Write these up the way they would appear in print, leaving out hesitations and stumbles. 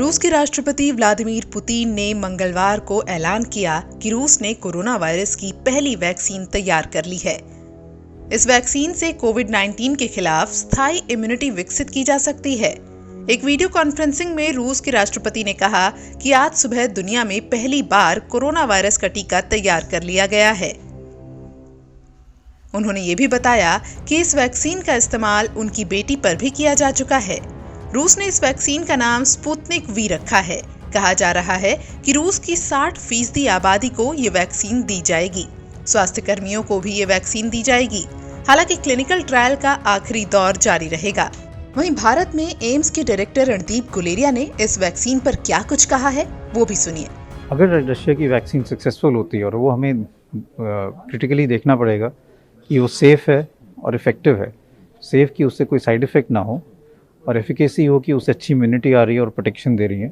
रूस के राष्ट्रपति व्लादिमीर पुतिन ने मंगलवार को ऐलान किया कि रूस ने कोरोना वायरस की पहली वैक्सीन तैयार कर ली है। इस वैक्सीन से कोविड-19 के खिलाफ स्थायी इम्यूनिटी विकसित की जा सकती है। एक वीडियो कॉन्फ्रेंसिंग में रूस के राष्ट्रपति ने कहा कि आज सुबह दुनिया में पहली बार कोरोना वायरस का टीका तैयार कर लिया गया है। उन्होंने ये भी बताया कि इस वैक्सीन का इस्तेमाल उनकी बेटी पर भी किया जा चुका है। रूस ने इस वैक्सीन का नाम स्पुतनिक वी रखा है। कहा जा रहा है कि रूस की 60% आबादी को ये वैक्सीन दी जाएगी। स्वास्थ्य कर्मियों को भी ये वैक्सीन दी जाएगी। हालांकि क्लिनिकल ट्रायल का आखिरी दौर जारी रहेगा। वहीं भारत में एम्स के डायरेक्टर रणदीप गुलेरिया ने इस वैक्सीन पर क्या कुछ कहा है, वो भी सुनिए। अगर रशिया की वैक्सीन सक्सेसफुल होती है और वो हमें क्रिटिकली देखना पड़ेगा कि वो सेफ़ है और इफ़ेक्टिव है, सेफ़ कि उससे कोई साइड इफ़ेक्ट ना हो और एफिकेसी हो कि उससे अच्छी इम्यूनिटी आ रही है और प्रोटेक्शन दे रही है।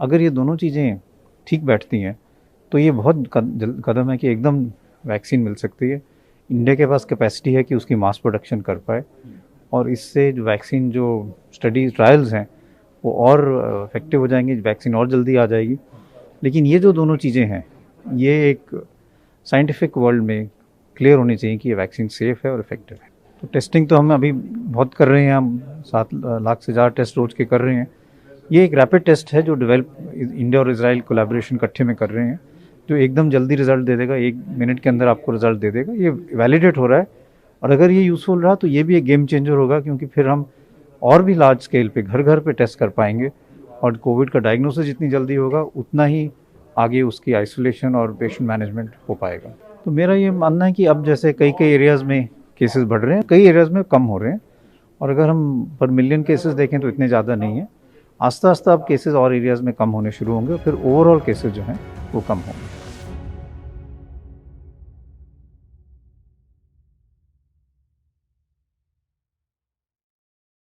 अगर ये दोनों चीज़ें ठीक बैठती हैं तो ये बहुत कदम है कि एकदम वैक्सीन मिल सकती है। इंडिया के पास कैपेसिटी है कि उसकी मास प्रोडक्शन कर पाए और इससे जो वैक्सीन जो स्टडी ट्रायल्स हैं वो और इफेक्टिव हो जाएंगे, वैक्सीन और जल्दी आ जाएगी। लेकिन ये जो दोनों चीज़ें हैं ये एक साइंटिफिक वर्ल्ड में क्लियर होनी चाहिए कि ये वैक्सीन सेफ़ है और इफेक्टिव है। तो टेस्टिंग तो हम अभी बहुत कर रहे हैं, हम 7 लाख से ज़्यादा टेस्ट रोज के कर रहे हैं। ये एक रैपिड टेस्ट है जो डेवलप इंडिया और इजराइल कोलैबोरेशन इकट्ठे में कर रहे हैं, जो एकदम जल्दी रिजल्ट दे देगा, 1 मिनट के अंदर आपको रिजल्ट दे देगा। ये वैलिडेट हो रहा है और अगर ये यूज़फुल रहा तो ये भी एक गेम चेंजर होगा, क्योंकि फिर हम और भी लार्ज स्केल पे घर घर पे टेस्ट कर पाएंगे और कोविड का डायग्नोसिस जितनी जल्दी होगा उतना ही आगे उसकी आइसोलेशन और पेशेंट मैनेजमेंट हो पाएगा। तो मेरा ये मानना है कि अब जैसे कई एरियाज़ में केसेस बढ़ रहे हैं, कई एरियाज़ में कम हो रहे हैं और अगर हम पर मिलियन केसेस देखें तो इतने ज़्यादा नहीं है। आस्ता आस्ता अब केसेस और एरियाज़ में कम होने शुरू होंगे, फिर ओवरऑल केसेस जो हैं वो कम होंगे।